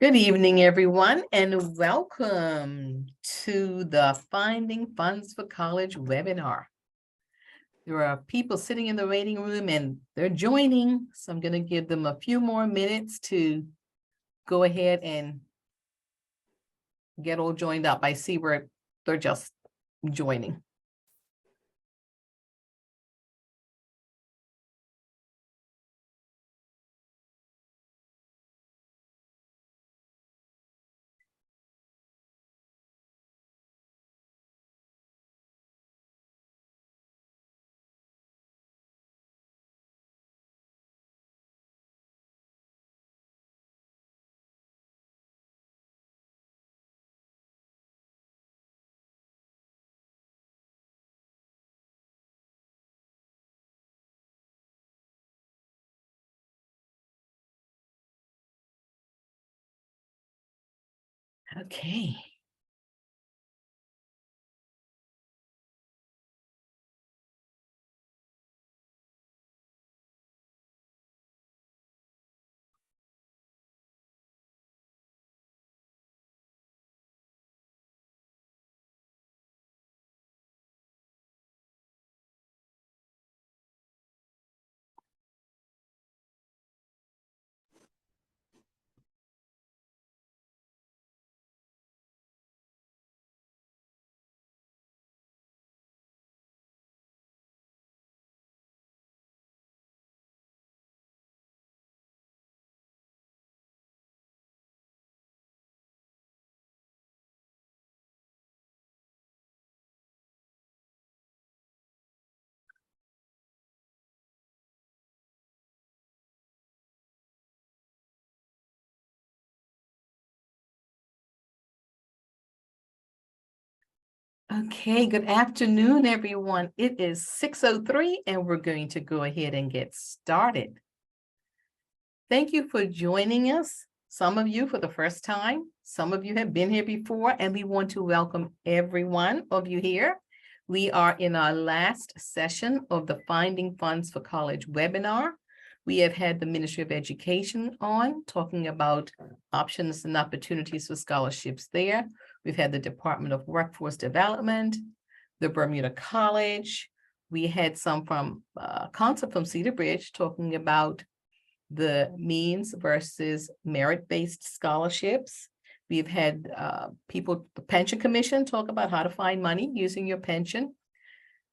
Good evening, everyone, and welcome to the Finding Funds for College webinar. There are people sitting in the waiting room and they're joining, so I'm going to give them a few more minutes to go ahead and get all joined up. I see where they're just joining. Okay. Okay, good afternoon, everyone. It is 6:03 and we're going to go ahead and get started. Thank you for joining us. Some of you for the first time, some of you have been here before, and we want to welcome every one of you here. We are in our last session of the Finding Funds for College webinar. We have had the Ministry of Education on talking about options and opportunities for scholarships there. We've had the Department of Workforce Development, the Bermuda College. We had some from council from Cedar Bridge talking about the means versus merit-based scholarships. We've had people, the Pension Commission, talk about how to find money using your pension.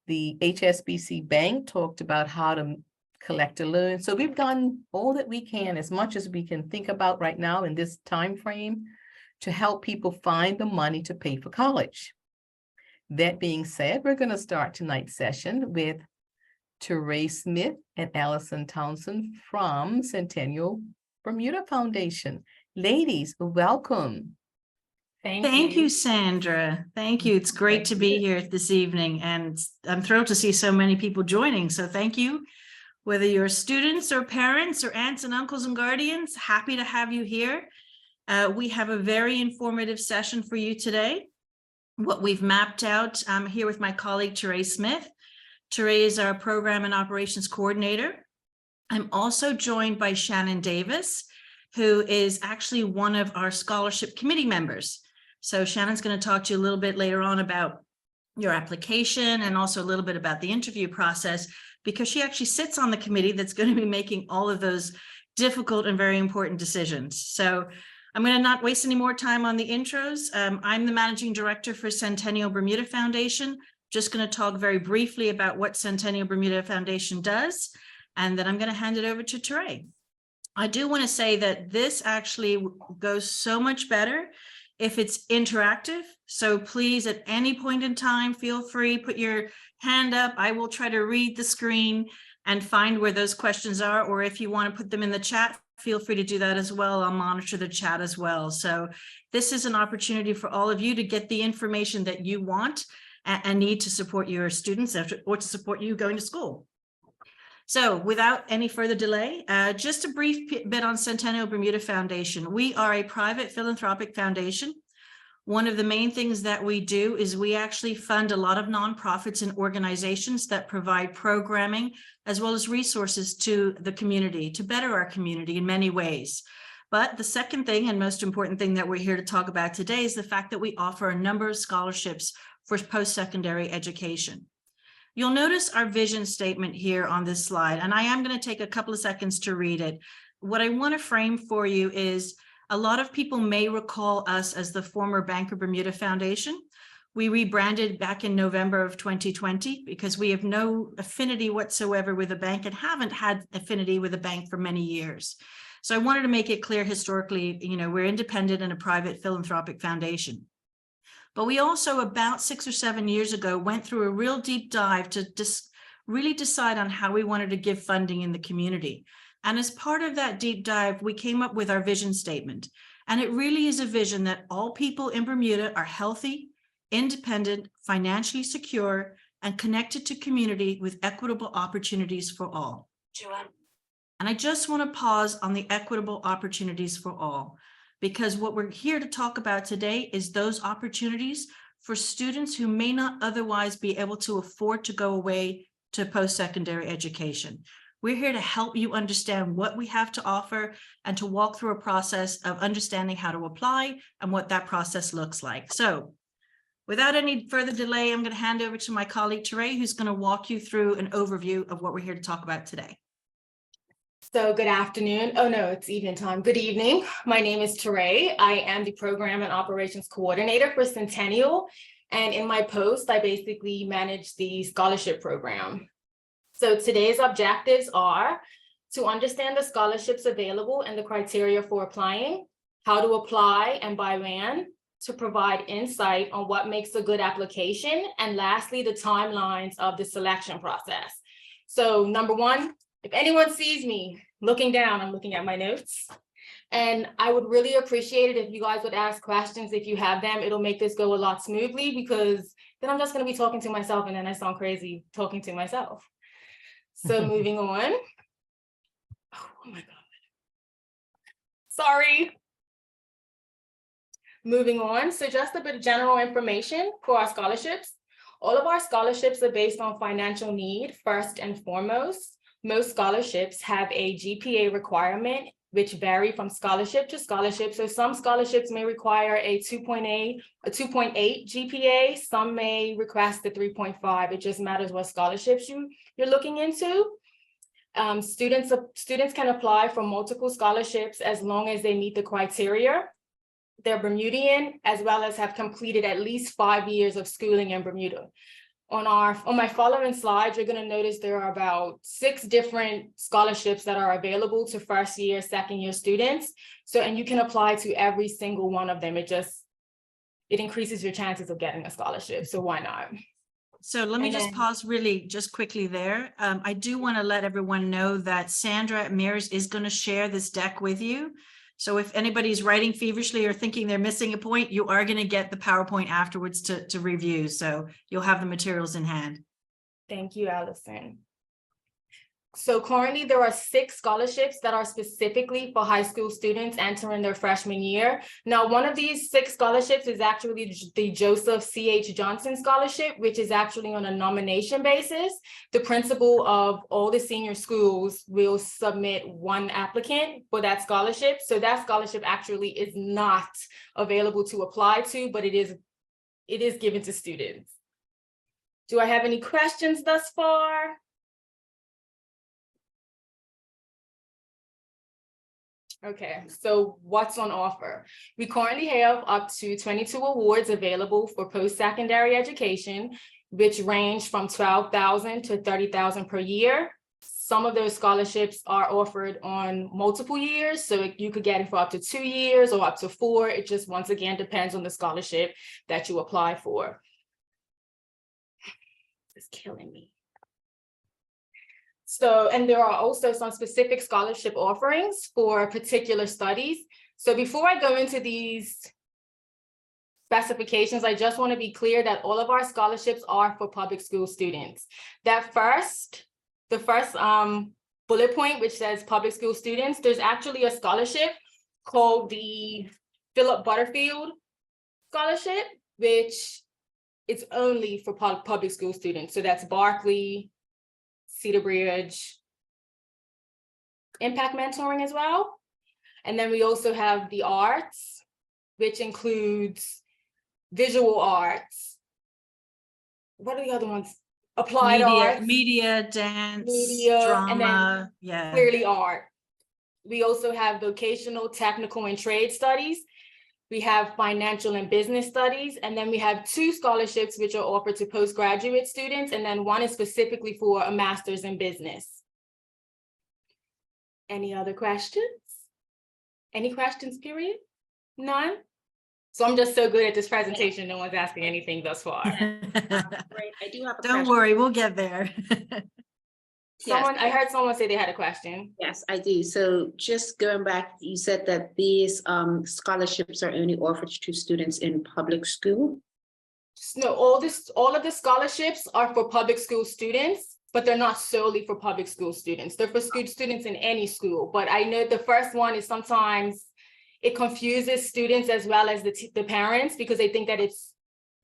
The HSBC Bank talked about how to collect a loan. So we've done all that we can, as much as we can think about right now in this time frame, to help people find the money to pay for college. That being said, we're going to start tonight's session with Teray Smith and Allison Townsend from Centennial Bermuda Foundation. Ladies, welcome. Thank you, Sandra. Thank you. It's great to be here this evening, and I'm thrilled to see so many people joining. So thank you. Whether you're students or parents or aunts and uncles and guardians, happy to have you here. We have a very informative session for you today. What we've mapped out, I'm here with my colleague, Teray Smith. Teray is our Program and Operations Coordinator. I'm also joined by Shannon Davis, who is actually one of our scholarship committee members. So Shannon's going to talk to you a little bit later on about your application and also a little bit about the interview process, because she actually sits on the committee that's going to be making all of those difficult and very important decisions. So I'm going to not waste any more time on the intros. I'm the Managing Director for Centennial Bermuda Foundation. Just going to talk very briefly about what Centennial Bermuda Foundation does, and then I'm going to hand it over to Teray. I do want to say that this actually goes so much better if it's interactive. So please, at any point in time, feel free, put your hand up. I will try to read the screen and find where those questions are, or if you want to put them in the chat, feel free to do that as well. I'll monitor the chat as well. So this is an opportunity for all of you to get the information that you want and need to support your students or to support you going to school. So without any further delay, just a brief bit on Centennial Bermuda Foundation. We are a private philanthropic foundation. One of the main things that we do is we actually fund a lot of nonprofits and organizations that provide programming as well as resources to the community, to better our community in many ways. But the second thing and most important thing that we're here to talk about today is the fact that we offer a number of scholarships for post-secondary education. You'll notice our vision statement here on this slide, and I am going to take a couple of seconds to read it. What I want to frame for you is a lot of people may recall us as the former Bank of Bermuda Foundation. We rebranded back in November of 2020 because we have no affinity whatsoever with a bank and haven't had affinity with a bank for many years. So I wanted to make it clear historically, we're independent and a private philanthropic foundation. But we also, about 6 or 7 years ago, went through a real deep dive to really decide on how we wanted to give funding in the community. And as part of that deep dive, we came up with our vision statement. And it really is a vision that all people in Bermuda are healthy, independent, financially secure, and connected to community with equitable opportunities for all. And I just want to pause on the equitable opportunities for all, because what we're here to talk about today is those opportunities for students who may not otherwise be able to afford to go away to post-secondary education. We're here to help you understand what we have to offer and to walk through a process of understanding how to apply and what that process looks like. So without any further delay, I'm going to hand over to my colleague, Teray, who's going to walk you through an overview of what we're here to talk about today. So good afternoon. Oh no, it's evening time. Good evening. My name is Teray. I am the Program and Operations Coordinator for Centennial. And in my post, I basically manage the scholarship program. So today's objectives are to understand the scholarships available and the criteria for applying, how to apply and by when, to provide insight on what makes a good application, and lastly, the timelines of the selection process. So number one, if anyone sees me looking down, I'm looking at my notes. And I would really appreciate it if you guys would ask questions if you have them. It'll make this go a lot smoothly, because then I'm just going to be talking to myself and then I sound crazy talking to myself. So moving on. Oh my God. Sorry. Moving on. So just a bit of general information for our scholarships. All of our scholarships are based on financial need first and foremost. Most scholarships have a GPA requirement, which vary from scholarship to scholarship. So some scholarships may require a 2.8 GPA. Some may request a 3.5. It just matters what scholarships you're looking into. Students can apply for multiple scholarships as long as they meet the criteria. They're Bermudian, as well as have completed at least 5 years of schooling in Bermuda. On my following slides, you're going to notice there are about 6 different scholarships that are available to first year, second year students. So, and you can apply to every single one of them. It increases your chances of getting a scholarship. So why not? So let me just pause really just quickly there. I do want to let everyone know that Sandra Mears is going to share this deck with you. So if anybody's writing feverishly or thinking they're missing a point, you are going to get the PowerPoint afterwards to review. So you'll have the materials in hand. Thank you, Allison. So currently there are 6 scholarships that are specifically for high school students entering their freshman year. Now, one of these 6 scholarships is actually the Joseph C.H. Johnson Scholarship, which is actually on a nomination basis. The principal of all the senior schools will submit one applicant for that scholarship. So that scholarship actually is not available to apply to, but it is given to students. Do I have any questions thus far? Okay, so what's on offer? We currently have up to 22 awards available for post-secondary education, which range from $12,000 to $30,000 per year. Some of those scholarships are offered on multiple years, so you could get it for up to 2 years or up to 4. It just, once again, depends on the scholarship that you apply for. It's killing me. So, and there are also some specific scholarship offerings for particular studies. So before I go into these specifications, I just want to be clear that all of our scholarships are for public school students. The first bullet point, which says public school students, there's actually a scholarship called the Philip Butterfield Scholarship, which is only for public school students. So that's Berkeley, Cedar Bridge, Impact Mentoring as well. And then we also have the arts, which includes visual arts. What are the other ones? Applied arts, Media, dance, media, and then drama, yeah. clearly art. We also have vocational, technical, and trade studies. We have financial and business studies, and then we have 2 scholarships which are offered to postgraduate students, and then 1 is specifically for a master's in business. Any other questions? Any questions, period? None? So I'm just so good at this presentation, no one's asking anything thus far. Great, I do have a Don't question. worry, we'll get there. Someone, I heard someone say they had a question. Yes, I do. So just going back, you said that these scholarships are only offered to students in public school. No, all of the scholarships are for public school students, but they're not solely for public school students. They're for students in any school. But I know the first one is sometimes it confuses students as well as the parents, because they think that it's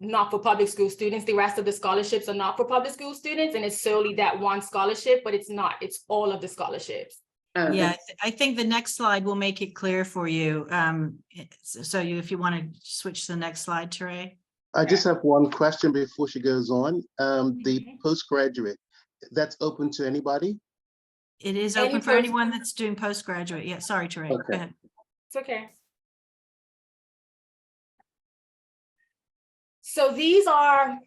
not for public school students. The rest of the scholarships are not for public school students, and it's solely that one scholarship, but it's not. It's all of the scholarships. Yeah, I think the next slide will make it clear for you. So if you want to switch to the next slide, Teray. I just have one question before she goes on. The postgraduate, that's open to anybody? It is Any open for post- anyone that's doing postgraduate. Yeah, sorry, Teray. Go Okay. ahead. It's okay. So these are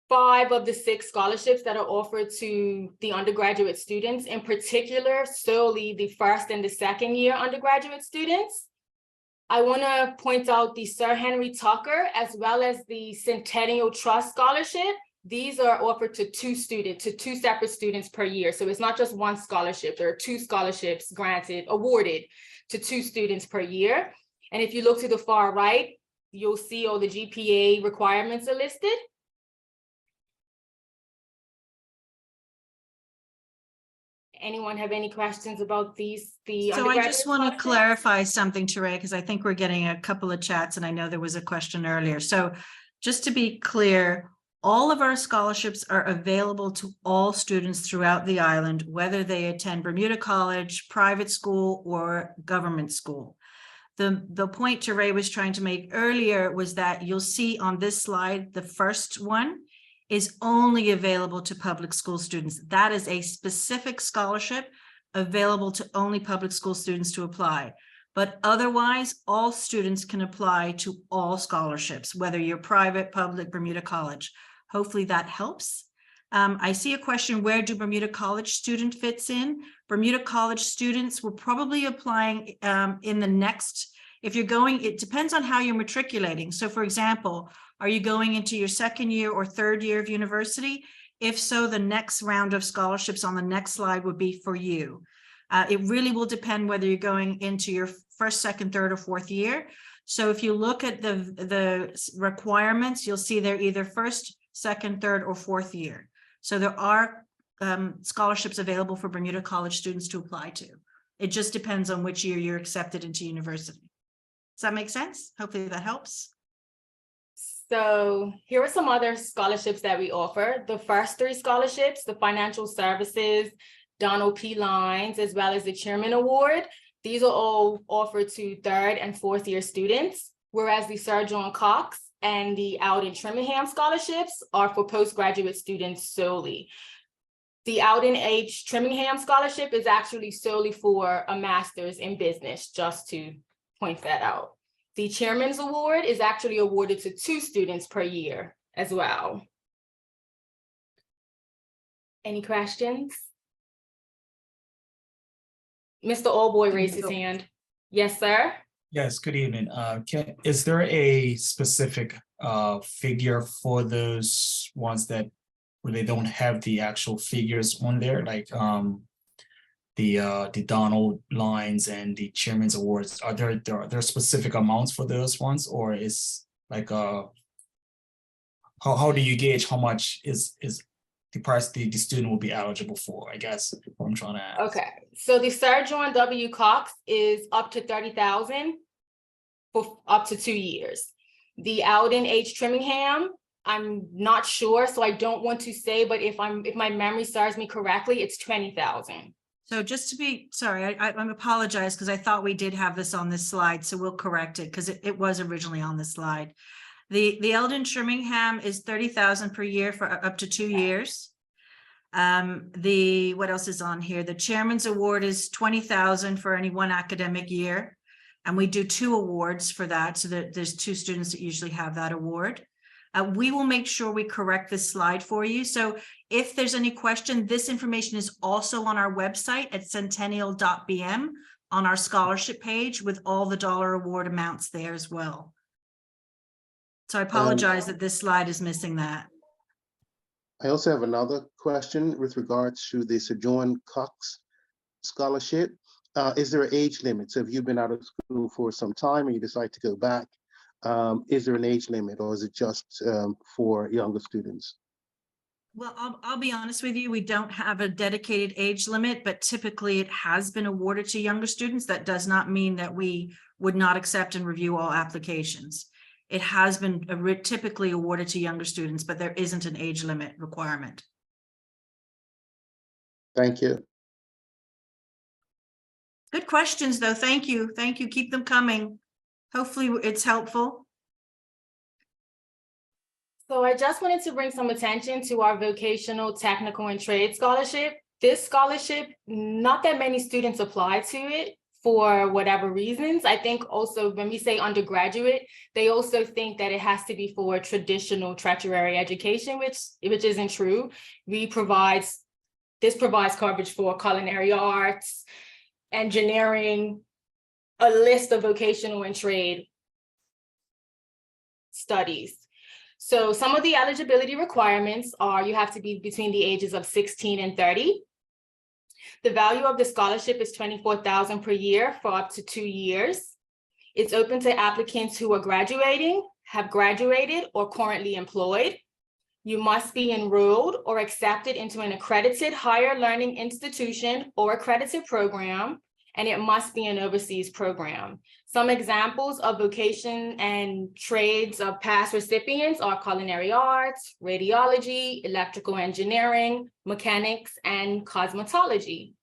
5 of the 6 scholarships that are offered to the undergraduate students, in particular, solely the first and the second year undergraduate students. I want to point out the Sir Henry Tucker as well as the Centennial Trust Scholarship. These are offered to 2 separate students per year. So it's not just one scholarship. There are 2 scholarships awarded to 2 students per year. And if you look to the far right, you'll see all the GPA requirements are listed. Anyone have any questions about these? So I just want to clarify something, Teray, because I think we're getting a couple of chats, and I know there was a question earlier. So just to be clear, all of our scholarships are available to all students throughout the island, whether they attend Bermuda College, private school, or government school. The point Teray was trying to make earlier was that you'll see on this slide, the first one is only available to public school students. That is a specific scholarship available to only public school students to apply. But otherwise, all students can apply to all scholarships, whether you're private, public, Bermuda College. Hopefully that helps. I see a question, where do Bermuda College student fits in? Bermuda College students will probably applying in the next, if you're going, it depends on how you're matriculating. So for example, are you going into your second year or third year of university? If so, the next round of scholarships on the next slide would be for you. It really will depend whether you're going into your first, second, third, or fourth year. So if you look at the requirements, you'll see they're either first, second, third, or fourth year. So there are scholarships available for Bermuda College students to apply to. It just depends on which year you're accepted into university. Does that make sense? Hopefully that helps. So here are some other scholarships that we offer. The first 3 scholarships, the Financial Services, Donald P. Lines, as well as the Chairman Award. These are all offered to 3rd and 4th year students, whereas the Sir John Cox and the Alden Trimmingham scholarships are for postgraduate students solely. The Alden H. Trimmingham scholarship is actually solely for a master's in business, just to point that out. The Chairman's Award is actually awarded to 2 students per year as well. Any questions? Mr. Allboy raised his hand. Yes, sir. Yes, good evening. Is there a specific figure for those ones that where they don't have the actual figures on there, like the Donald Lines and the Chairman's Awards? Are there specific amounts for those ones, or is like how do you gauge how much is the price the student will be eligible for? I guess what I'm trying to ask. Okay, so the Sir John W. Cox is up to $30,000 for up to 2 years. The Alden H. Trimmingham, I'm not sure, so I don't want to say, but if my memory serves me correctly, it's $20,000. So just to be, sorry, I apologize because I thought we did have this on this slide, so we'll correct it because it was originally on the slide. The Eldon Shirmingham is 30,000 per year for up to 2 years. What else is on here? The Chairman's Award is 20,000 for any one academic year. And we do 2 awards for that, so that there's 2 students that usually have that award. We will make sure we correct this slide for you. So if there's any question, this information is also on our website at centennial.bm on our scholarship page with all the dollar award amounts there as well. So I apologize that this slide is missing that. I also have another question with regards to the Sojourn Cox Scholarship. Is there an age limit? So if you've been out of school for some time and you decide to go back, is there an age limit, or is it just for younger students? Well, I'll be honest with you, we don't have a dedicated age limit, but typically it has been awarded to younger students. That does not mean that we would not accept and review all applications. It has been typically awarded to younger students, but there isn't an age limit requirement. Thank you. Good questions, though. Thank you. Thank you. Keep them coming. Hopefully it's helpful. So I just wanted to bring some attention to our vocational, technical, and trade scholarship. This scholarship, not that many students apply to it for whatever reasons. I think also when we say undergraduate, they also think that it has to be for traditional tertiary education, which isn't true. This provides coverage for culinary arts, engineering, a list of vocational and trade studies. So some of the eligibility requirements are you have to be between the ages of 16 and 30. The value of the scholarship is $24,000 per year for up to 2 years. It's open to applicants who are graduating, have graduated, or currently employed. You must be enrolled or accepted into an accredited higher learning institution or accredited program, and it must be an overseas program. Some examples of vocation and trades of past recipients are culinary arts, radiology, electrical engineering, mechanics, and cosmetology.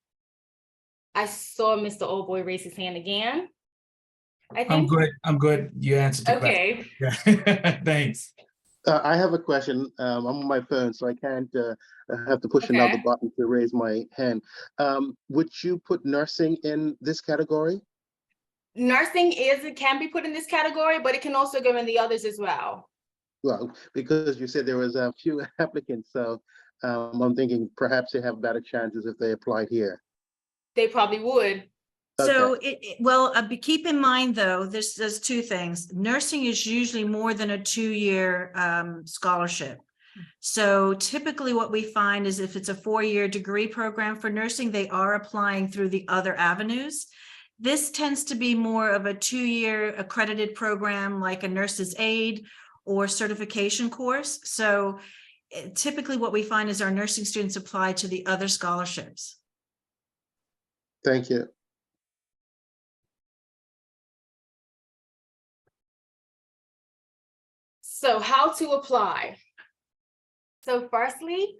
I saw Mr. Oldboy raise his hand again. I'm good. You answered the Okay. question. Yeah. Thanks. I have a question. I'm on my phone, so I can't have to push another button to raise my hand. Would you put nursing in this category? Nursing can be put in this category, but it can also go in the others as well. Well, because you said there was a few applicants, so I'm thinking perhaps they have better chances if they applied here. They probably would. So keep in mind, though, there's 2 things. Nursing is usually more than a 2-year scholarship. So typically what we find is if it's a 4-year degree program for nursing, they are applying through the other avenues. This tends to be more of a 2-year accredited program, like a nurse's aide or certification course. So typically what we find is our nursing students apply to the other scholarships. Thank you. So how to apply? So firstly,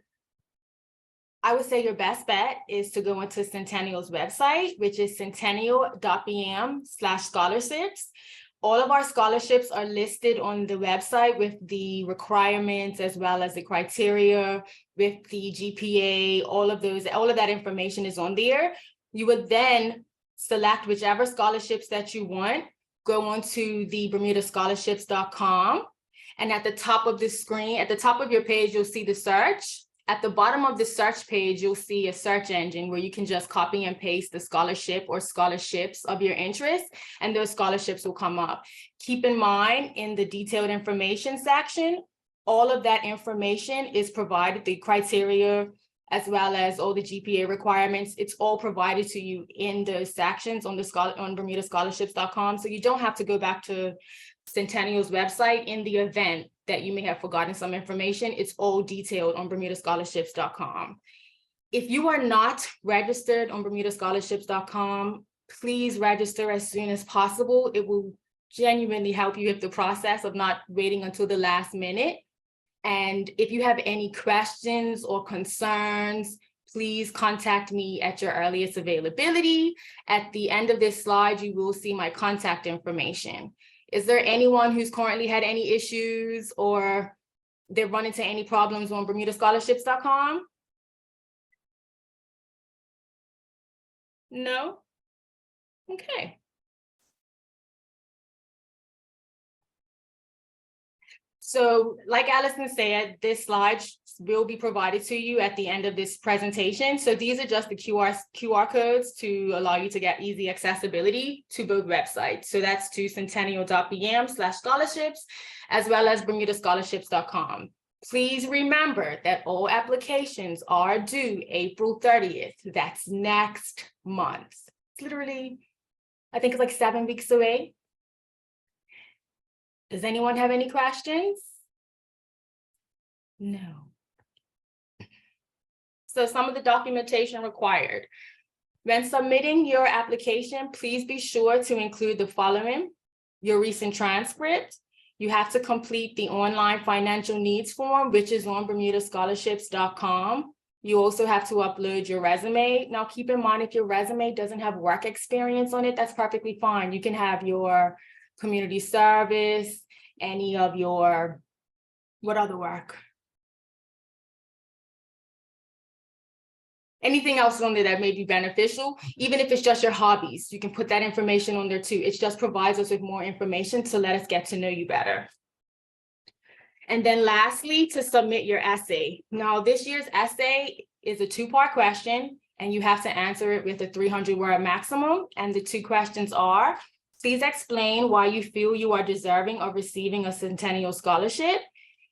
I would say your best bet is to go into Centennial's website, which is centennial.bm/scholarships. All of our scholarships are listed on the website with the requirements as well as the criteria, with the GPA, all of that information is on there. You would then select whichever scholarships that you want, go on to the bermudascholarships.com. And at the top of the screen, at the top of your page, you'll see the search. At the bottom of the search page, you'll see a search engine where you can just copy and paste the scholarship or scholarships of your interest, and those scholarships will come up. Keep in mind, in the detailed information section, all of that information is provided, the criteria, as well as all the GPA requirements. It's all provided to you in those sections on bermudascholarships.com. So you don't have to go back to Centennial's website in the event that you may have forgotten some information. It's all detailed on bermudascholarships.com. If you are not registered on bermudascholarships.com, please register as soon as possible. It will genuinely help you with the process of not waiting until the last minute. And if you have any questions or concerns, please contact me at your earliest availability. At the end of this slide, you will see my contact information. Is there anyone who's currently had any issues or they've run into any problems on BermudaScholarships.com? No? Okay. So like Allison said, this slide will be provided to you at the end of this presentation. So these are just the QR codes to allow you to get easy accessibility to both websites. So that's to centennial.bm/scholarships, as well as BermudaScholarships.com. Please remember that all applications are due April 30th. That's next month. It's literally, I think it's like 7 weeks away. Does anyone have any questions? No. So some of the documentation required. When submitting your application, please be sure to include the following: your recent transcript. You have to complete the online financial needs form, which is on BermudaScholarships.com. You also have to upload your resume. Now, keep in mind, if your resume doesn't have work experience on it, that's perfectly fine. You can have your community service, any of your, what other work? Anything else on there that may be beneficial, even if it's just your hobbies, you can put that information on there too. It just provides us with more information to let us get to know you better. And then lastly, to submit your essay. Now, this year's essay is a 2-part question, and you have to answer it with a 300-word maximum. And the 2 questions are: please explain why you feel you are deserving of receiving a Centennial scholarship.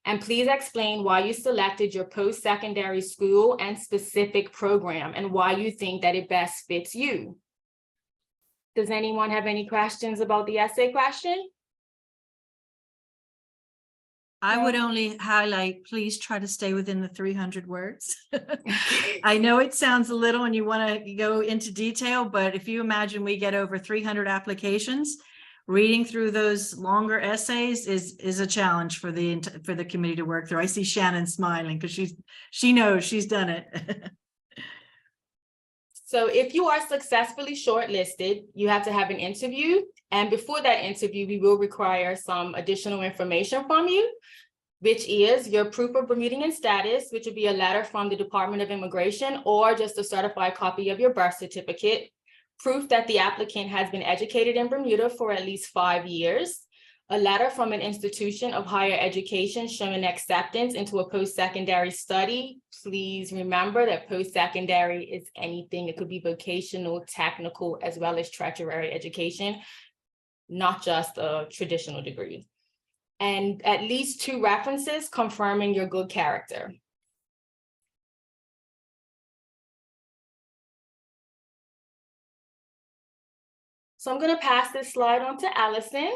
And please explain why you selected your post-secondary school and specific program and why you think that it best fits you. Does anyone have any questions about the essay question? I would only highlight, please try to stay within the 300 words. I know it sounds a little and you want to go into detail, but if you imagine we get over 300 applications, reading through those longer essays is a challenge for the committee to work through. I see Shannon smiling because she knows she's done it. So if you are successfully shortlisted, you have to have an interview. And before that interview, we will require some additional information from you, which is your proof of Bermudian status, which would be a letter from the Department of Immigration or just a certified copy of your birth certificate. Proof that the applicant has been educated in Bermuda for at least 5 years, a letter from an institution of higher education showing acceptance into a post-secondary study. Please remember that post-secondary is anything. It could be vocational, technical, as well as tertiary education, not just a traditional degree. And at least 2 references confirming your good character. So I'm going to pass this slide on to Allison.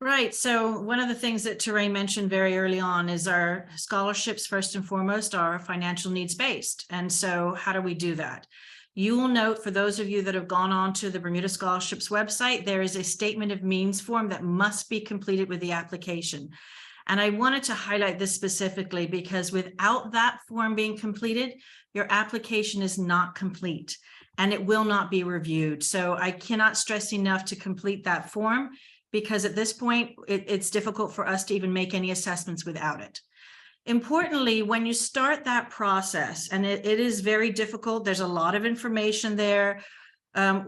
Right. So one of the things that Terrain mentioned very early on is our scholarships, first and foremost, are financial needs based. And so how do we do that? You will note, for those of you that have gone on to the Bermuda Scholarships website, there is a statement of means form that must be completed with the application. And I wanted to highlight this specifically because without that form being completed, your application is not complete and it will not be reviewed. So I cannot stress enough to complete that form, because at this point, it's difficult for us to even make any assessments without it. Importantly, when you start that process, and it is very difficult, there's a lot of information there.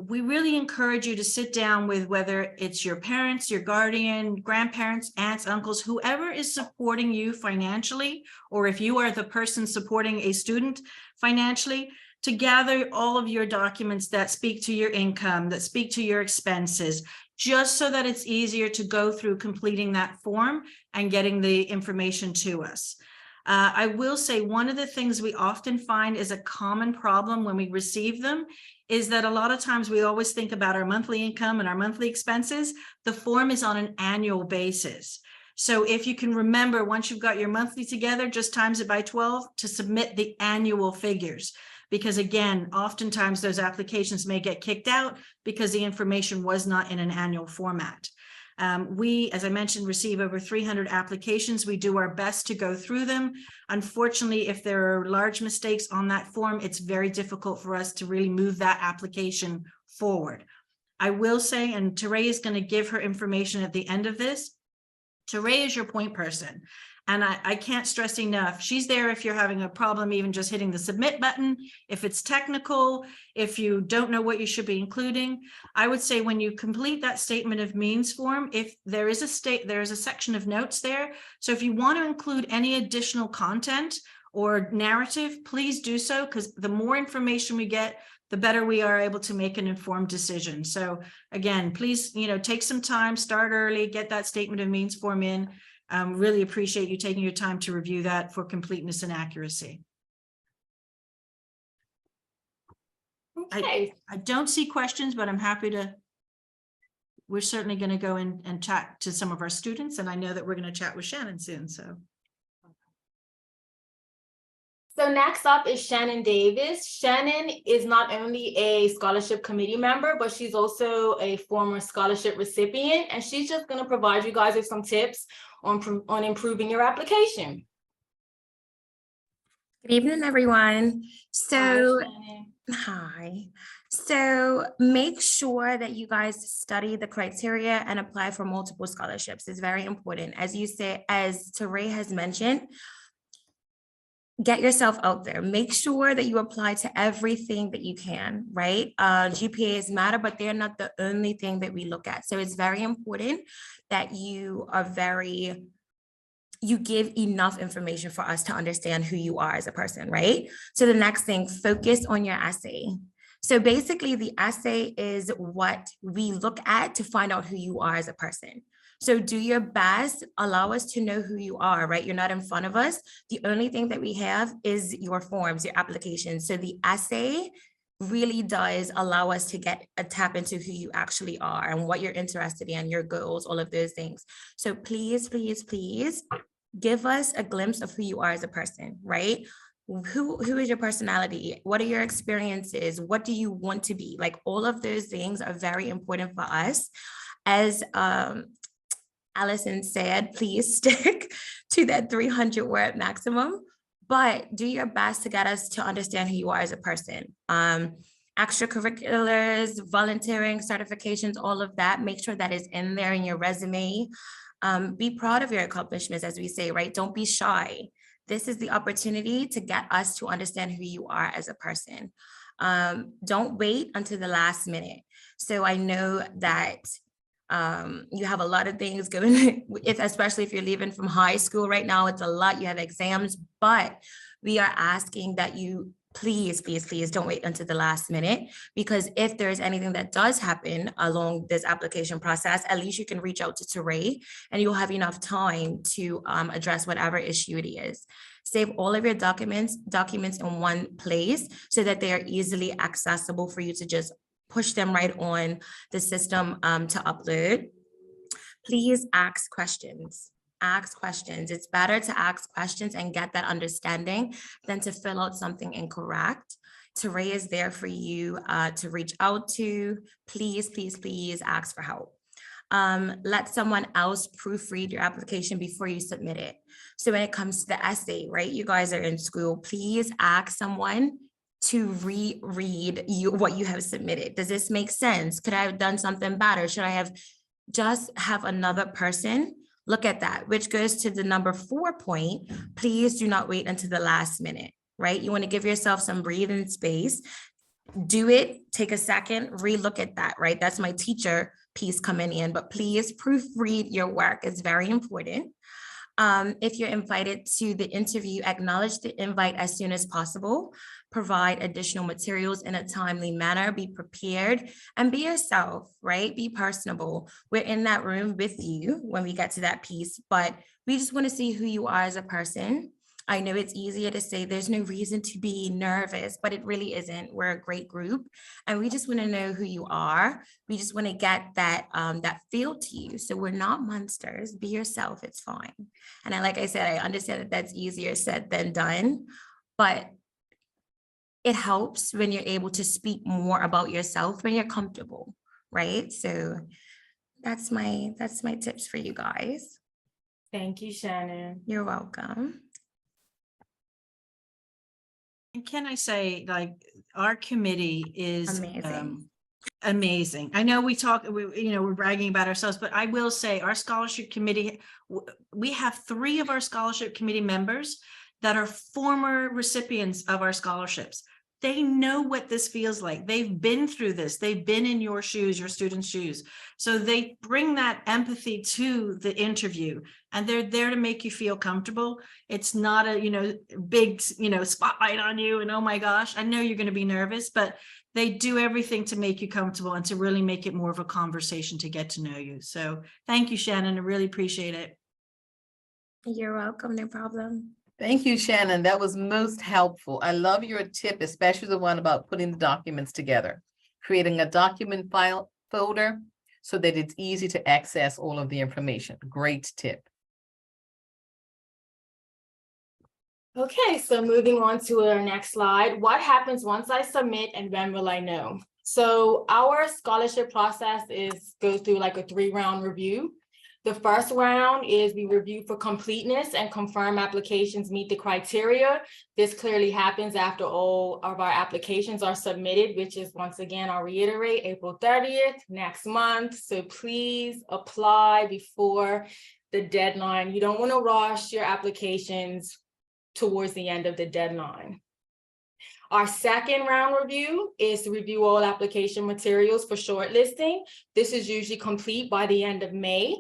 We really encourage you to sit down with, whether it's your parents, your guardian, grandparents, aunts, uncles, whoever is supporting you financially, or if you are the person supporting a student financially, to gather all of your documents that speak to your income, that speak to your expenses, just so that it's easier to go through completing that form and getting the information to us. I will say one of the things we often find is a common problem when we receive them is that a lot of times we always think about our monthly income and our monthly expenses. The form is on an annual basis. So if you can remember, once you've got your monthly together, just times it by 12 to submit the annual figures. Because again, oftentimes those applications may get kicked out because the information was not in an annual format. We, as I mentioned, receive over 300 applications. We do our best to go through them. Unfortunately, if there are large mistakes on that form, it's very difficult for us to really move that application forward. I will say, and Teray is going to give her information at the end of this, Teray is your point person. And I can't stress enough, she's there if you're having a problem, even just hitting the submit button, if it's technical, if you don't know what you should be including. I would say when you complete that statement of means form, if there is a section of notes there. So if you want to include any additional content or narrative, please do so, because the more information we get, the better we are able to make an informed decision. So again, please, take some time, start early, get that statement of means form in. Really appreciate you taking your time to review that for completeness and accuracy. Okay. I don't see questions, but I'm happy to. We're certainly going to go in and chat to some of our students, and I know that we're going to chat with Shannon soon. So next up is Shannon Davis. Shannon is not only a scholarship committee member, but she's also a former scholarship recipient, and she's just going to provide you guys with some tips on improving your application. Good evening, everyone. So, hi. So make sure that you guys study the criteria and apply for multiple scholarships. It's very important. As you say, as Teray has mentioned, get yourself out there. Make sure that you apply to everything that you can, right? GPAs matter, but they're not the only thing that we look at. So it's very important that you give enough information for us to understand who you are as a person, right? So the next thing, focus on your essay. So basically the essay is what we look at to find out who you are as a person. So do your best, allow us to know who you are, right? You're not in front of us. The only thing that we have is your forms, your applications. So the essay really does allow us to get a tap into who you actually are and what you're interested in, your goals, all of those things. So please, please, please give us a glimpse of who you are as a person, right? Who is your personality? What are your experiences? What do you want to be? Like all of those things are very important for us. As Allison said, please stick to that 300-word maximum, but do your best to get us to understand who you are as a person. Extracurriculars, volunteering, certifications, all of that, make sure that is in there in your resume. Be proud of your accomplishments, as we say, right? Don't be shy. This is the opportunity to get us to understand who you are as a person. Don't wait until the last minute. So I know that you have a lot of things going, especially if you're leaving from high school right now, it's a lot, you have exams, but we are asking that you please, please, please don't wait until the last minute, because if there's anything that does happen along this application process, at least you can reach out to Teray and you'll have enough time to address whatever issue it is. Save all of your documents in one place so that they are easily accessible for you to just push them right on the system to upload. Please ask questions. Ask questions. It's better to ask questions and get that understanding than to fill out something incorrect. Teray is there for you to reach out to. Please, please, please ask for help. Let someone else proofread your application before you submit it. So when it comes to the essay, right, you guys are in school, please ask someone to reread what you have submitted. Does this make sense? Could I have done something better? Should I have just have another person look at that? Which goes to the number 4 point. Please do not wait until the last minute, right? You want to give yourself some breathing space. Do it, take a second, relook at that, right? That's my teacher piece coming in, but please proofread your work. It's very important. If you're invited to the interview, acknowledge the invite as soon as possible. Provide additional materials in a timely manner. Be prepared and be yourself, right? Be personable. We're in that room with you when we get to that piece, but we just want to see who you are as a person. I know it's easier to say there's no reason to be nervous, but it really isn't. We're a great group and we just want to know who you are. We just want to get that that feel to you. So we're not monsters. Be yourself. It's fine. And like I said, I understand that that's easier said than done, but it helps when you're able to speak more about yourself when you're comfortable, right? So That's my tips for you guys. Thank you, Shannon. You're welcome. And can I say, like, our committee is Amazing. amazing. I know we're bragging about ourselves, but I will say our scholarship committee, we have 3 of our scholarship committee members that are former recipients of our scholarships. They know what this feels like. They've been through this. They've been in your shoes, your students' shoes. So they bring that empathy to the interview, and they're there to make you feel comfortable. It's not a, big, spotlight on you and, oh my gosh, I know you're going to be nervous, but they do everything to make you comfortable and to really make it more of a conversation to get to know you. So thank you, Shannon. I really appreciate it. You're welcome. No problem. Thank you, Shannon. That was most helpful. I love your tip, especially the one about putting the documents together, creating a document file folder so that it's easy to access all of the information. Great tip. Okay, so moving on to our next slide. What happens once I submit and when will I know? So our scholarship process goes through like a 3-round review. The first round is we review for completeness and confirm applications meet the criteria. This clearly happens after all of our applications are submitted, which is, once again, I'll reiterate, April 30th, next month. So please apply before the deadline. You don't want to rush your applications towards the end of the deadline. Our second round review is to review all application materials for shortlisting. This is usually complete by the end of May.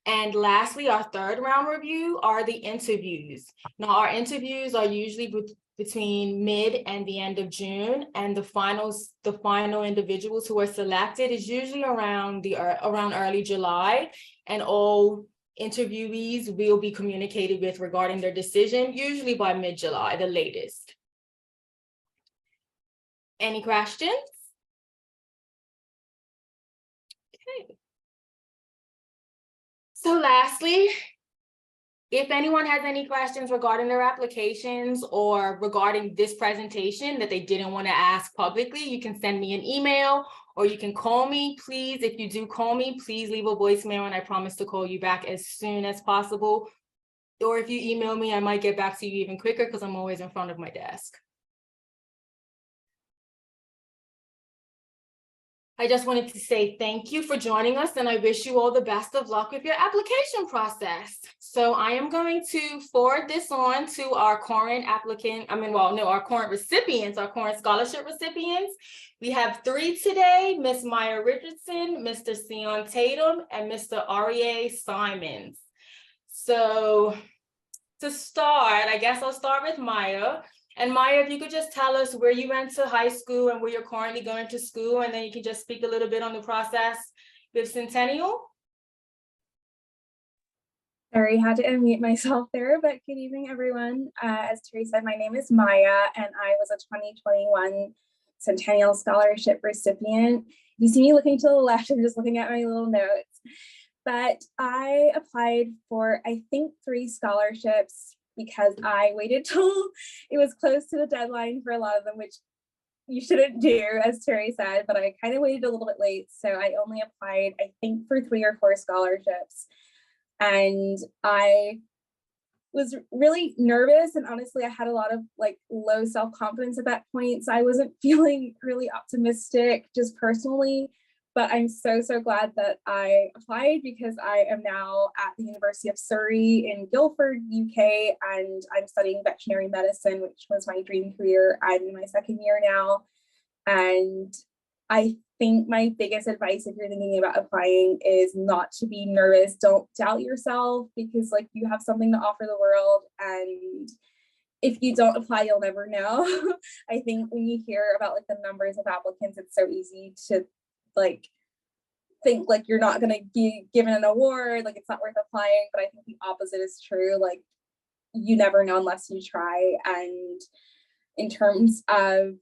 And lastly, our third round review are the interviews. Now, our interviews are usually between mid and the end of June, and the final individuals who are selected is usually around early July, and all interviewees will be communicated with regarding their decision, usually by mid-July, the latest. Any questions? Okay. So lastly, if anyone has any questions regarding their applications or regarding this presentation that they didn't want to ask publicly, you can send me an email or you can call me. Please, if you do call me, please leave a voicemail and I promise to call you back as soon as possible. Or if you email me, I might get back to you even quicker because I'm always in front of my desk. I just wanted to say thank you for joining us and I wish you all the best of luck with your application process. So I am going to forward this on to our current our current recipients, our current scholarship recipients. We have 3 today, Miss Maya Richardson, Mr. Sion Tatum, and Mr. Arie Simons. So to start, I guess I'll start with Maya. And Maya, if you could just tell us where you went to high school and where you're currently going to school, and then you can just speak a little bit on the process with Centennial. Sorry, had to unmute myself there, but good evening, everyone. As Terry said, my name is Maya, and I was a 2021 Centennial Scholarship recipient. You see me looking to the left, I'm just looking at my little notes. But I applied for, I think, 3 scholarships because I waited till it was close to the deadline for a lot of them, which you shouldn't do, as Terry said, but I kind of waited a little bit late. So I only applied, I think, for 3 or 4 scholarships. And I was really nervous. And honestly, I had a lot of low self-confidence at that point. So I wasn't feeling really optimistic just personally. But I'm so glad that I applied because I am now at the University of Surrey in Guildford, UK, and I'm studying veterinary medicine, which was my dream career. I'm in my 2nd year now. And I think my biggest advice if you're thinking about applying is not to be nervous. Don't doubt yourself because you have something to offer the world. And if you don't apply, you'll never know. I think when you hear about the numbers of applicants, it's so easy to think you're not going to be given an award, it's not worth applying. But I think the opposite is true. You never know unless you try. And in terms of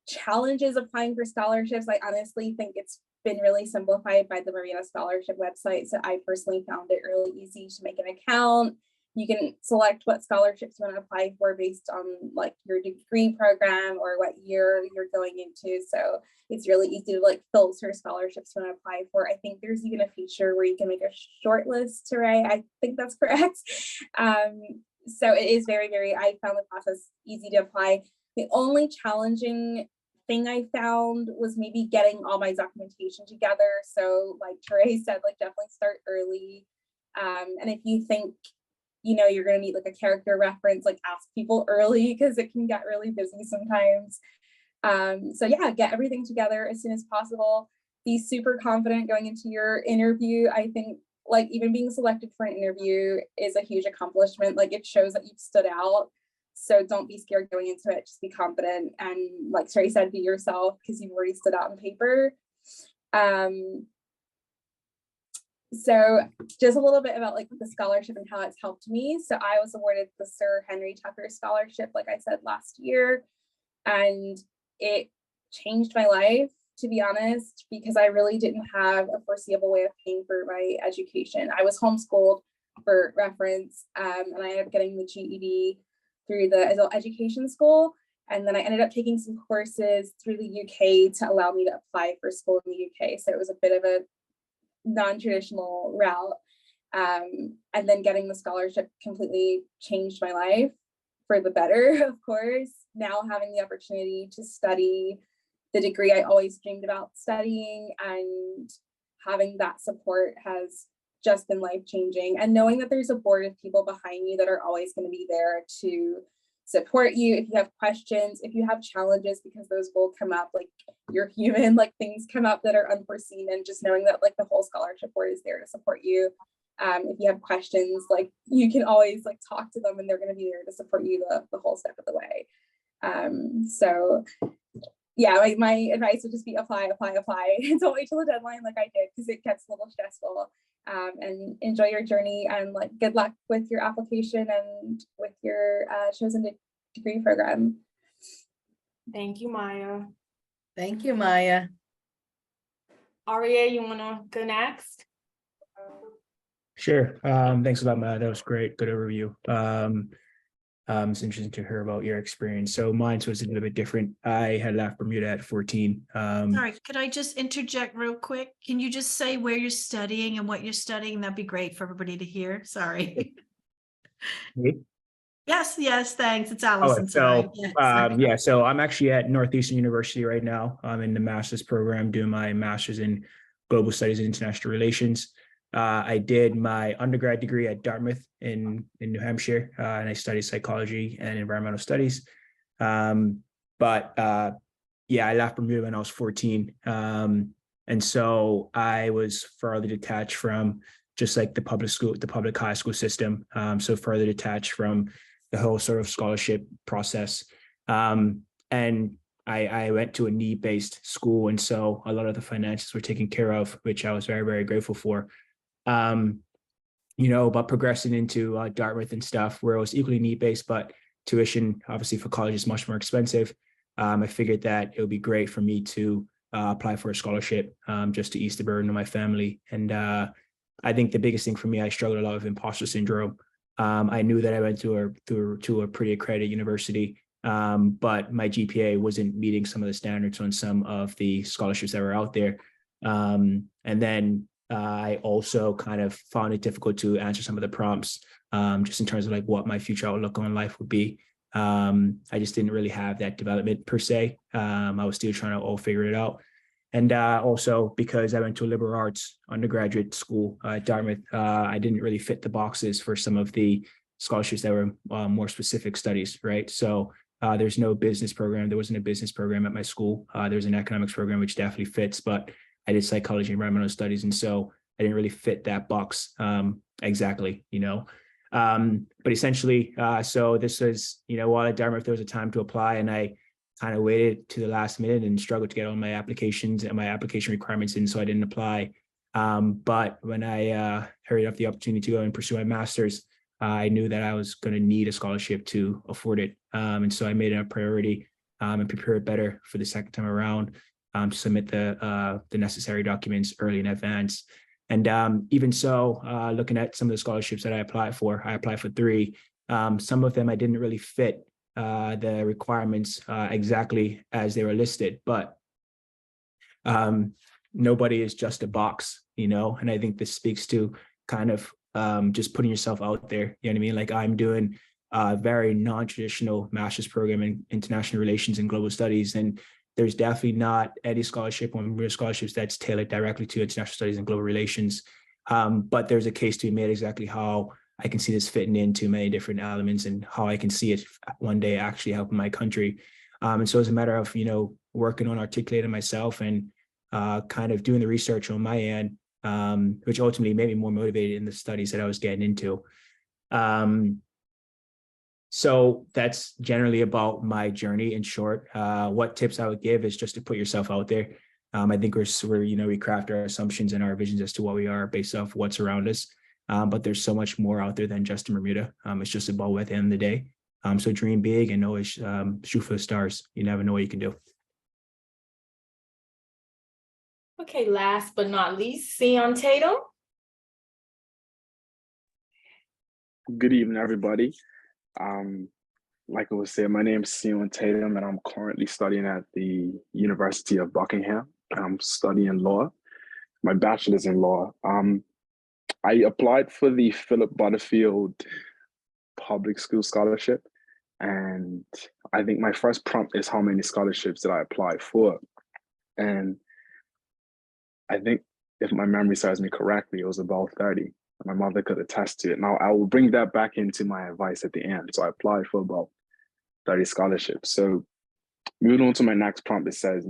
challenges applying for scholarships, I honestly think it's been really simplified by the Bermuda scholarship website. So I personally found it really easy to make an account You can select what scholarships you want to apply for based on like your degree program or what year you're going into. So it's really easy to like filter scholarships you want to apply for. I think there's even a feature where you can make a short list, right? I think that's correct. So it is I found the process easy to apply. The only challenging thing I found was maybe getting all my documentation together. So like Trey said, like definitely start early. And if you think, you know, you're going to need like a character reference, like ask people early because it can get really busy sometimes. So yeah, get everything together as soon as possible. Be super confident going into your interview. I think like even being selected for an interview is a huge accomplishment. Like it shows that you've stood out. So don't be scared going into it. Just be confident. And like Trey said, be yourself because you've already stood out on paper. So just a little bit about like the scholarship and how it's helped me. So I was awarded the Sir Henry Tucker Scholarship, like I said, last year. And it changed my life, to be honest, because I really didn't have a foreseeable way of paying for my education. I was homeschooled for reference, and I ended up getting the GED through the adult education school. And then I ended up taking some courses through the UK to allow me to apply for school in the UK. So it was a bit of a non-traditional route. And then getting the scholarship completely changed my life for the better, of course. Now having the opportunity to study the degree I always dreamed about studying and having that support has just been life-changing. And knowing that there's a board of people behind you that are always going to be there to support you if you have questions, if you have challenges, because those will come up, like you're human, like things come up that are unforeseen, and just knowing that like the whole scholarship board is there to support you. If you have questions, like you can always like talk to them and they're going to be there to support you the whole step of the way. So yeah, like my advice would just be apply. Don't wait till the deadline like I did, because it gets a little stressful. And enjoy your journey, and like good luck with your application and with your chosen degree program. Thank you, Maya. Thank you, Maya. Aria, you want to go next? Sure. Thanks a lot, Matt. That was great. Good overview. It's interesting to hear about your experience. So mine was a little bit different. I had left Bermuda at 14. Sorry, could I just interject real quick? Can you just say where you're studying and what you're studying? That'd be great for everybody to hear. Sorry. Me? Yes, thanks. It's Oh, Allison. so Sorry. yeah, so I'm actually at Northeastern University right now. I'm in the master's program doing my master's in global studies and international relations. I did my undergrad degree at Dartmouth in New Hampshire, and I studied psychology and environmental studies. Yeah, I left Bermuda when I was 14. And so I was further detached from just like the public high school system. So further detached from the whole sort of scholarship process. And I went to a need-based school. And so a lot of the finances were taken care of, which I was very, very grateful for. But progressing into Dartmouth and stuff where it was equally need-based, but tuition obviously for college is much more expensive. I figured that it would be great for me to apply for a scholarship just to ease the burden on my family. And I think the biggest thing for me, I struggled a lot with imposter syndrome. I knew that I went to a pretty accredited university, but my GPA wasn't meeting some of the standards on some of the scholarships that were out there. And then I also kind of found it difficult to answer some of the prompts, just in terms of like what my future outlook on life would be. I just didn't really have that development per se. I was still trying to all figure it out. And also because I went to a liberal arts undergraduate school at Dartmouth, I didn't really fit the boxes for some of the scholarships that were more specific studies, right? So there's no business program. There wasn't a business program at my school. There's an economics program, which definitely fits, but I did psychology and environmental studies. And so I didn't really fit that box exactly, but essentially, so this was, while at Dartmouth, there was a time to apply, and I kind of waited to the last minute and struggled to get all my applications and my application requirements in, so I didn't apply. But when I hurried up the opportunity to go and pursue my master's, I knew that I was going to need a scholarship to afford it. And so I made it a priority and prepared better for the second time around to submit the necessary documents early in advance. And even so, looking at some of the scholarships that I applied for 3. Some of them I didn't really fit the requirements exactly as they were listed, but nobody is just a box, and I think this speaks to kind of just putting yourself out there. You know what I mean? Like, I'm doing a very non-traditional master's program in international relations and global studies, and there's definitely not any scholarship or Bermuda scholarships that's tailored directly to international studies and global relations. But there's a case to be made exactly how I can see this fitting into many different elements and how I can see it one day actually helping my country. And so it's a matter of, working on articulating myself and kind of doing the research on my end, which ultimately made me more motivated in the studies that I was getting into. So that's generally about my journey in short. What tips I would give is just to put yourself out there. I think we craft our assumptions and our visions as to what we are based off what's around us. But there's so much more out there than just in Bermuda. It's just about at the end of the day. So dream big and always shoot for the stars. You never know what you can do. Okay, last but not least, Sion Tatum. Good evening, everybody. Like I was saying, my name is Sion Tatum, and I'm currently studying at the University of Buckingham. I'm studying law. My bachelor's in law. I applied for the Philip Butterfield Public School Scholarship, and I think my first prompt is how many scholarships did I apply for? And I think if my memory serves me correctly, it was about 30. My mother could attest to it. Now, I will bring that back into my advice at the end. So I applied for about 30 scholarships. So moving on to my next prompt, it says,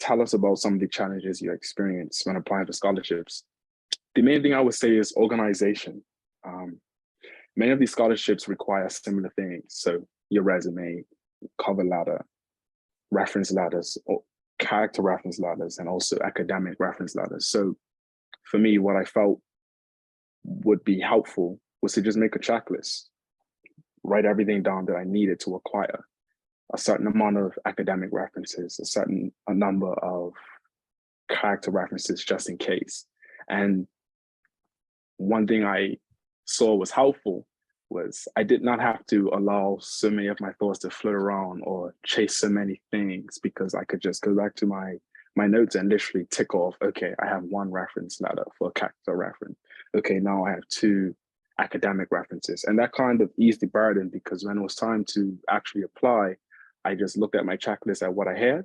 tell us about some of the challenges you experienced when applying for scholarships. The main thing I would say is organization. Many of these scholarships require similar things. So your resume, cover letter, reference letters, or character reference letters, and also academic reference letters. So for me, what I felt would be helpful was to just make a checklist, write everything down that I needed to acquire, a certain amount of academic references, a number of character references just in case. And one thing I saw was helpful was I did not have to allow so many of my thoughts to float around or chase so many things, because I could just go back to my notes and literally tick off, okay, I have 1 reference letter for a character reference. Okay, now I have 2 academic references. And that kind of eased the burden, because when it was time to actually apply, I just looked at my checklist at what I had.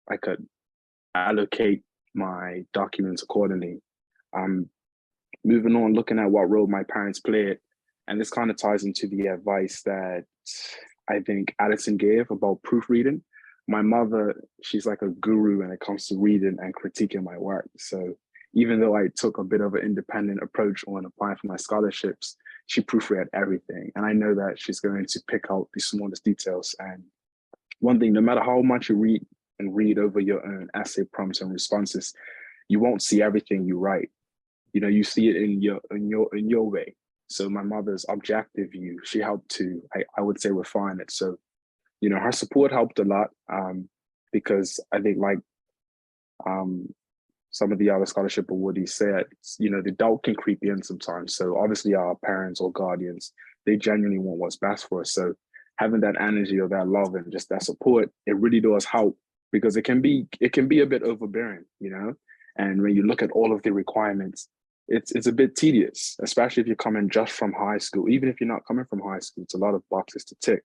I could allocate my documents accordingly. Moving on, looking at what role my parents played. And this kind of ties into the advice that I think Addison gave about proofreading. My mother, she's like a guru when it comes to reading and critiquing my work. So even though I took a bit of an independent approach on applying for my scholarships, she proofread everything. And I know that she's going to pick out the smallest details. And one thing, no matter how much you read over your own essay prompts and responses, you won't see everything you write. You see it in your way. So my mother's objective view, she helped to, I would say, refine it. So, her support helped a lot, because I think, like some of the other scholarship awardees said, the doubt can creep in sometimes. So obviously our parents or guardians, they genuinely want what's best for us. So having that energy or that love and just that support, it really does help, because it can be a bit overbearing, And when you look at all of the requirements, it's a bit tedious, especially if you're coming just from high school. Even if you're not coming from high school, it's a lot of boxes to tick.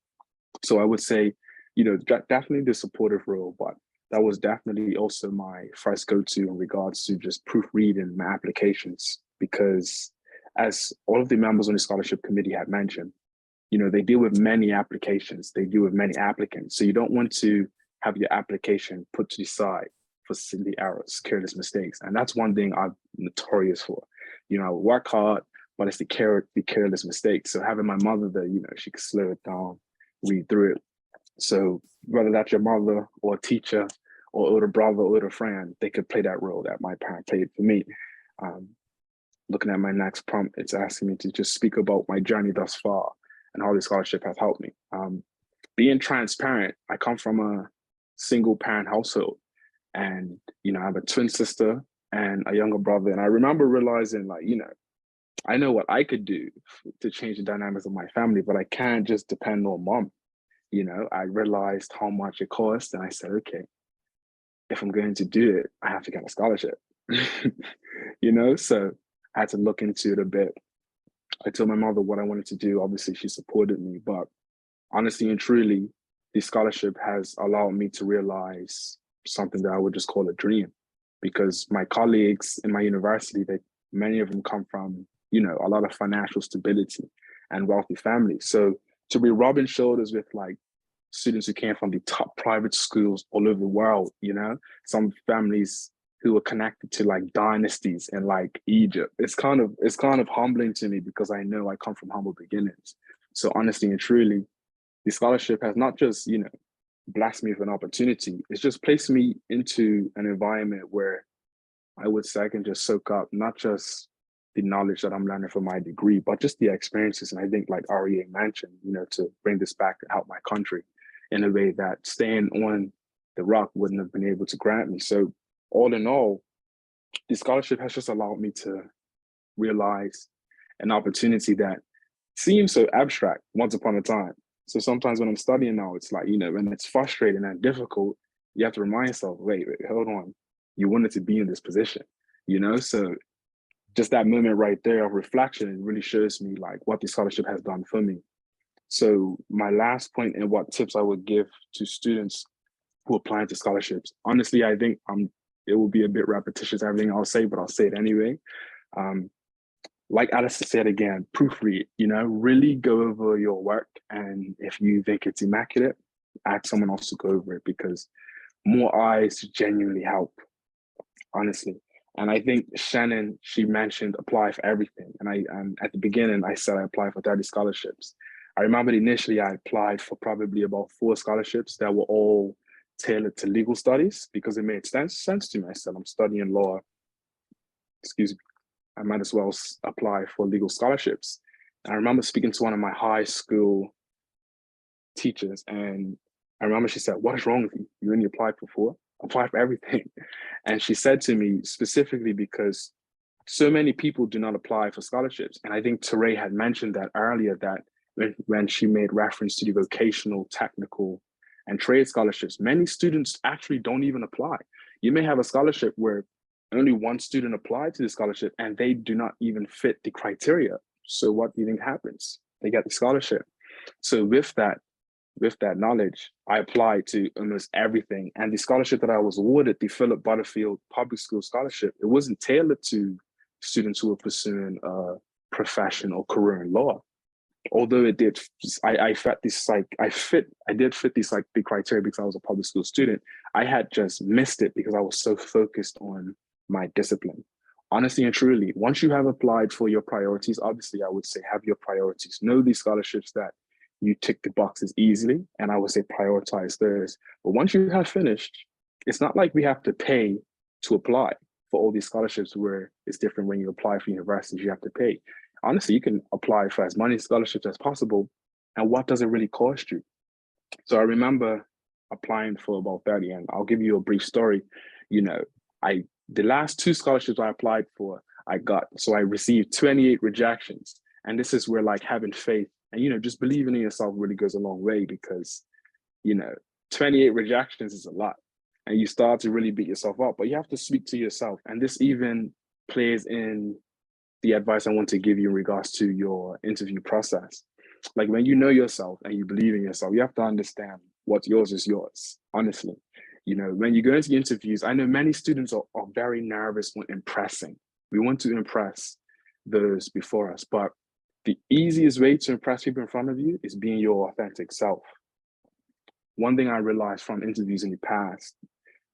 So I would say, definitely the supportive role, but that was definitely also my first go-to in regards to just proofreading my applications, because as all of the members on the scholarship committee had mentioned, they deal with many applications, they deal with many applicants. So you don't want to have your application put to the side for silly errors, careless mistakes. And that's one thing I'm notorious for. I work hard, but it's the careless mistakes. So having my mother there, she could slow it down, read through it. So whether that's your mother or a teacher or older brother or older friend, they could play that role that my parent played for me. Looking at my next prompt, it's asking me to just speak about my journey thus far and how the scholarship has helped me. Being transparent, I come from a single parent household, and I have a twin sister and a younger brother. And I remember realizing, like, I know what I could do to change the dynamics of my family, but I can't just depend on mom. I realized how much it cost, and I said, okay, if I'm going to do it, I have to get a scholarship. So I had to look into it a bit. I told my mother what I wanted to do. Obviously, she supported me, but honestly and truly, the scholarship has allowed me to realize something that I would just call a dream, because my colleagues in my university, many of them come from, a lot of financial stability and wealthy families. So to be rubbing shoulders with like students who came from the top private schools all over the world, some families who were connected to like dynasties in like Egypt, it's kind of humbling to me, because I know I come from humble beginnings. So honestly and truly, the scholarship has not just, blessed me with an opportunity, it's just placed me into an environment where I would say I can just soak up not just the knowledge that I'm learning from my degree, but just the experiences. And I think, like REA mentioned, to bring this back to help my country in a way that staying on the rock wouldn't have been able to grant me. So all in all, the scholarship has just allowed me to realize an opportunity that seems so abstract once upon a time. So sometimes when I'm studying now, it's like, when it's frustrating and difficult, you have to remind yourself, wait, hold on. You wanted to be in this position, So just that moment right there of reflection, it really shows me like what the scholarship has done for me. So my last point and what tips I would give to students who apply to scholarships, honestly, I think it will be a bit repetitious, everything I'll say, but I'll say it anyway. Like Alice said again, proofread, really go over your work. And if you think it's immaculate, ask someone else to go over it, because more eyes genuinely help, honestly. And I think Shannon, she mentioned apply for everything. And at the beginning, I said I applied for 30 scholarships. I remember initially I applied for probably about 4 scholarships that were all tailored to legal studies, because it made sense to me. I said, I'm studying law, excuse me, I might as well apply for legal scholarships. And I remember speaking to one of my high school teachers, and I remember she said, what is wrong with you? You only applied for 4? Apply for everything. And she said to me specifically because so many people do not apply for scholarships. And I think Teray had mentioned that earlier, that when she made reference to the vocational, technical, and trade scholarships, many students actually don't even apply. You may have a scholarship where only one student applied to the scholarship and they do not even fit the criteria. So what do you think happens? They get the scholarship. So with that knowledge, I applied to almost everything. And the scholarship that I was awarded, the Philip Butterfield Public School Scholarship, it wasn't tailored to students who were pursuing a profession or career in law. Although it did, I did fit these like big criteria because I was a public school student. I had just missed it because I was so focused on my discipline. Honestly and truly, once you have applied for your priorities, obviously I would say have your priorities. Know these scholarships that you tick the boxes easily, and I would say prioritize those. But once you have finished, it's not like we have to pay to apply for all these scholarships, where it's different when you apply for universities, you have to pay. Honestly, you can apply for as many scholarships as possible, and what does it really cost you? So I remember applying for about 30, and I'll give you a brief story. The last 2 scholarships I applied for, I received 28 rejections. And this is where like having faith and, just believing in yourself really goes a long way, because, 28 rejections is a lot, and you start to really beat yourself up, but you have to speak to yourself. And this even plays in the advice I want to give you in regards to your interview process. Like when you know yourself and you believe in yourself, you have to understand what's yours is yours, honestly. When you go into interviews, I know many students are very nervous when impressing. We want to impress those before us, but the easiest way to impress people in front of you is being your authentic self. One thing I realized from interviews in the past,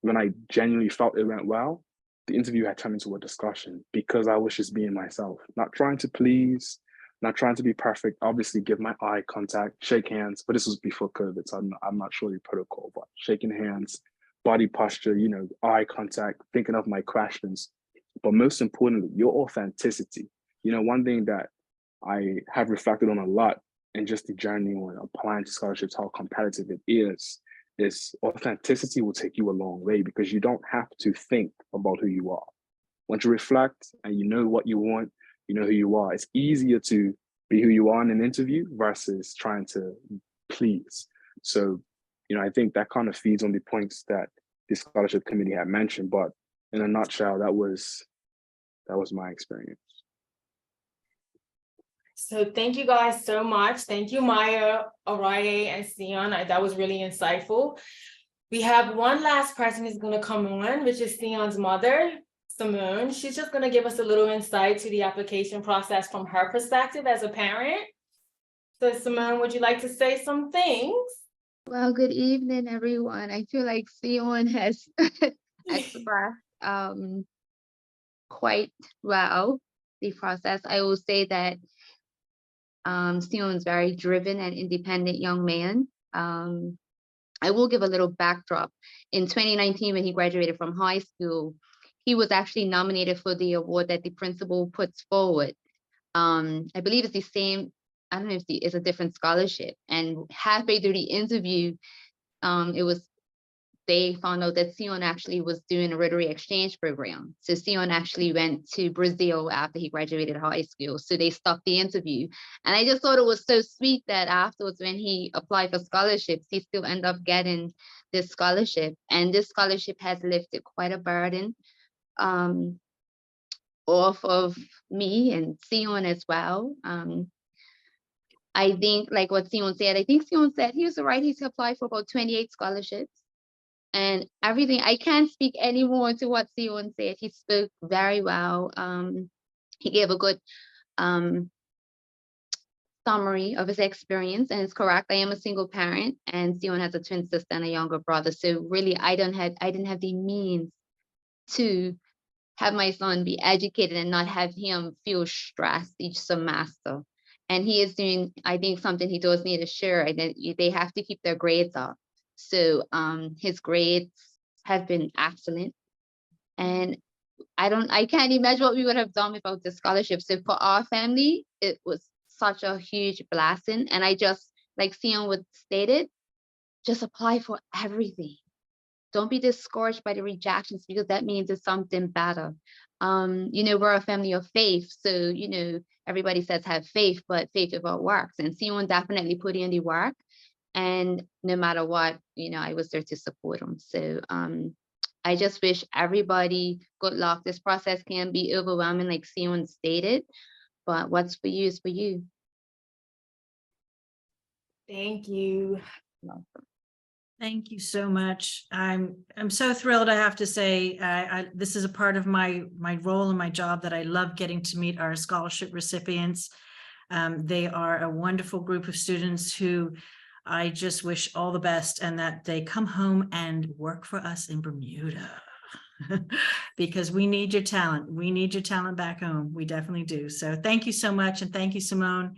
when I genuinely felt it went well, the interview had turned into a discussion because I was just being myself, not trying to please, not trying to be perfect. Obviously, give my eye contact, shake hands, but this was before COVID, so I'm not sure the protocol, but shaking hands, body posture, eye contact, thinking of my questions. But most importantly, your authenticity. One thing that I have reflected on a lot, and just the journey on applying to scholarships, how competitive it is authenticity will take you a long way, because you don't have to think about who you are. once you reflect and you know what you want, you know who you are, it's easier to be who you are in an interview versus trying to please. So, I think that kind of feeds on the points that the scholarship committee had mentioned, but in a nutshell, that was my experience. So thank you guys so much. Thank you, Maya, Araye, and Sion. That was really insightful. We have one last person who's going to come on, which is Sion's mother, Simone. She's just going to give us a little insight to the application process from her perspective as a parent. So Simone, would you like to say some things? Well, good evening, everyone. I feel like Sion has expressed quite well the process. I will say that Sion's very driven and independent young man. I will give a little backdrop. In 2019, when he graduated from high school, he was actually nominated for the award that the principal puts forward. I believe it's the same, I don't know if it's a different scholarship. And halfway through the interview, they found out that Sion actually was doing a Rotary exchange program. So Sion actually went to Brazil after he graduated high school. So they stopped the interview. And I just thought it was so sweet that afterwards, when he applied for scholarships, he still ended up getting this scholarship. And this scholarship has lifted quite a burden off of me and Sion as well. I think, like what Sion said, Sion said he was right. He's applied for about 28 scholarships. And everything, I can't speak any more to what Sion said. He spoke very well. He gave a good summary of his experience, and it's correct. I am a single parent, and Sion has a twin sister and a younger brother. So really, I didn't have the means to have my son be educated and not have him feel stressed each semester. And he is doing, I think, something he does need to share. They have to keep their grades up. So his grades have been excellent. And I can't imagine what we would have done without the scholarship. So for our family, it was such a huge blessing. And I just, like Sion would stated, just apply for everything. Don't be discouraged by the rejections, because that means it's something better. We're a family of faith. So, everybody says have faith, but faith without works. And Sion definitely put in the work. And no matter what, I was there to support him. So I just wish everybody good luck. This process can be overwhelming, like Sion stated, but what's for you is for you. Thank you. Thank you so much. I'm so thrilled. I have to say, this is a part of my role and my job that I love getting to meet our scholarship recipients. They are a wonderful group of students who I just wish all the best, and that they come home and work for us in Bermuda because we need your talent. We need your talent back home. We definitely do. So thank you so much. And thank you, Simone.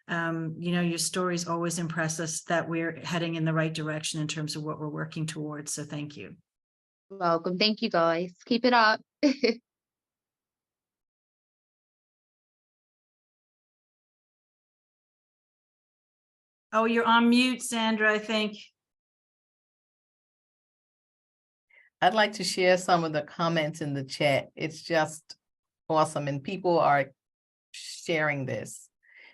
Your stories always impress us that we're heading in the right direction in terms of what we're working towards. So thank you. You're welcome. Thank you, guys. Keep it up. Oh, you're on mute, Sandra, I think. I'd like to share some of the comments in the chat. It's just awesome, and people are sharing this.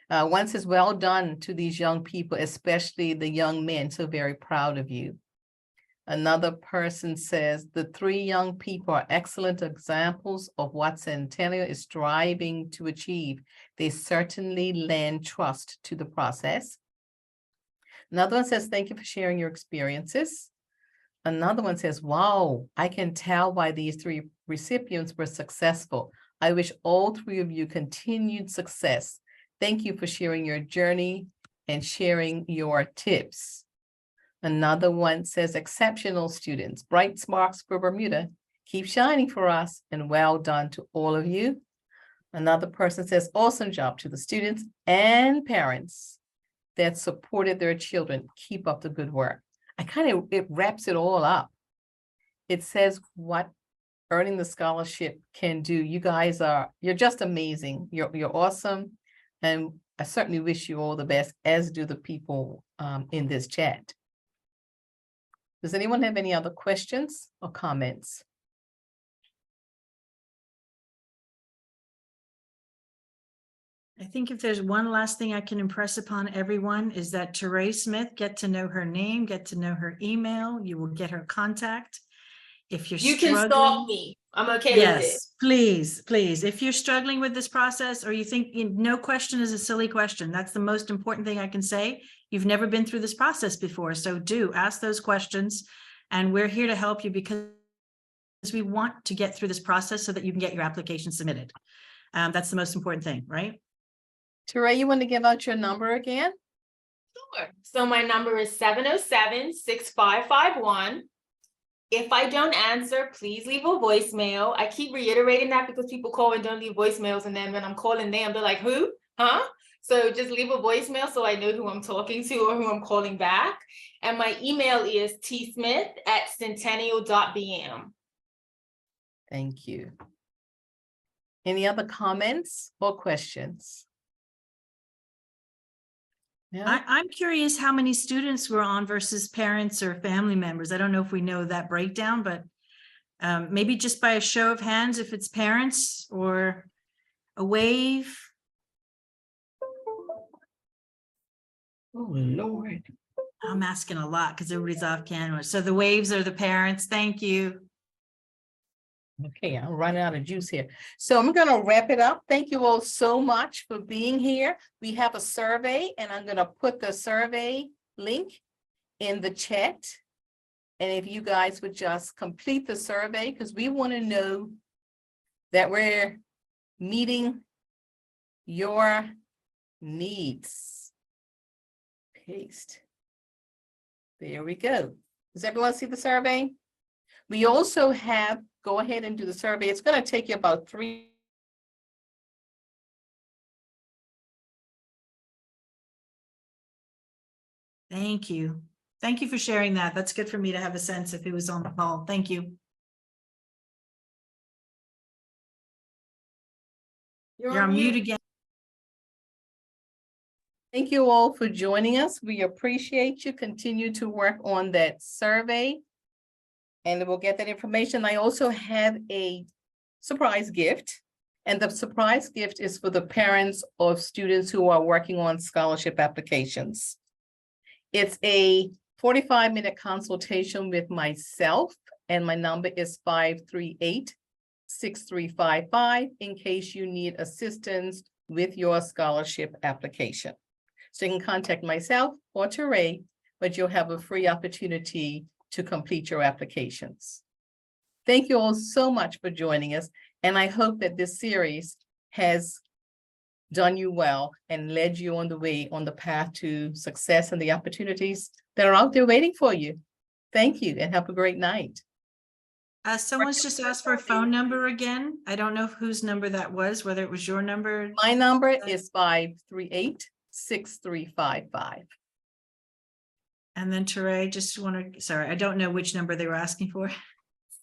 One says, well done to these young people, especially the young men, so very proud of you. Another person says, the 3 young people are excellent examples of what Centennial is striving to achieve. They certainly lend trust to the process. Another one says, thank you for sharing your experiences. Another one says, wow, I can tell why these 3 recipients were successful. I wish all 3 of you continued success. Thank you for sharing your journey and sharing your tips. Another one says, exceptional students, bright sparks for Bermuda. Keep shining for us, and well done to all of you. Another person says, awesome job to the students and parents that supported their children. Keep up the good work. It wraps it all up. It says what earning the scholarship can do. You guys you're just amazing. You're awesome. And I certainly wish you all the best, as do the people in this chat. Does anyone have any other questions or comments? I think if there's one last thing I can impress upon everyone is that Teray Smith, get to know her name, get to know her email. You will get her contact. If you're You can struggling, stalk me. I'm okay with it. yes, please, please. If you're struggling with this process or you think no question is a silly question, that's the most important thing I can say. You've never been through this process before, so do ask those questions. And we're here to help you because we want to get through this process so that you can get your application submitted. That's the most important thing, right? Teray, you want to give out your number again? Sure. So my number is 707-6551. If I don't answer, please leave a voicemail. I keep reiterating that because people call and don't leave voicemails. And then when I'm calling them, they're like, who? Huh? So just leave a voicemail so I know who I'm talking to or who I'm calling back. And my email is tsmith@centennial.bm. Thank you. Any other comments or questions? No? I'm curious how many students were on versus parents or family members. I don't know if we know that breakdown, but maybe just by a show of hands, if it's parents or a wave. Oh, Lord. I'm asking a lot because everybody's off camera. So the waves are the parents. Thank you. Okay, I'm running out of juice here. So I'm going to wrap it up. Thank you all so much for being here. We have a survey and I'm going to put the survey link in the chat. And if you guys would just complete the survey, because we want to know that we're meeting your needs. Paste. There we go. Does everyone see the survey? We also have, go ahead and do the survey. It's going to take you about 3. Thank you. Thank you for sharing that. That's good for me to have a sense if it was on the call. Thank you. You're on mute again. Thank you all for joining us. We appreciate you. Continue to work on that survey. And we'll get that information. I also have a surprise gift. And the surprise gift is for the parents of students who are working on scholarship applications. It's a 45-minute consultation with myself, and my number is 538-6355 in case you need assistance with your scholarship application. So you can contact myself or Teray, but you'll have a free opportunity to complete your applications. Thank you all so much for joining us. And I hope that this series has done you well and led you on the way, on the path to success and the opportunities that are out there waiting for you. Thank you and have a great night. Someone's just asked for a phone number again. I don't know whose number that was, whether it was your number. My number is 538-6355. And then Teray, just want to, sorry, I don't know which number they were asking for.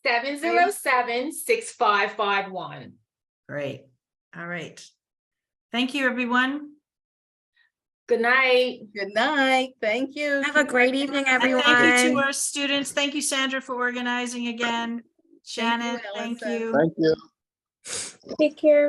707-6551. Great. All right. Thank you, everyone. Good night. Good night. Thank you. Have a great evening, And everyone. thank you to our students. Thank you, Sandra, for organizing again. Shannon, thank Allison. you. Thank you. Take care.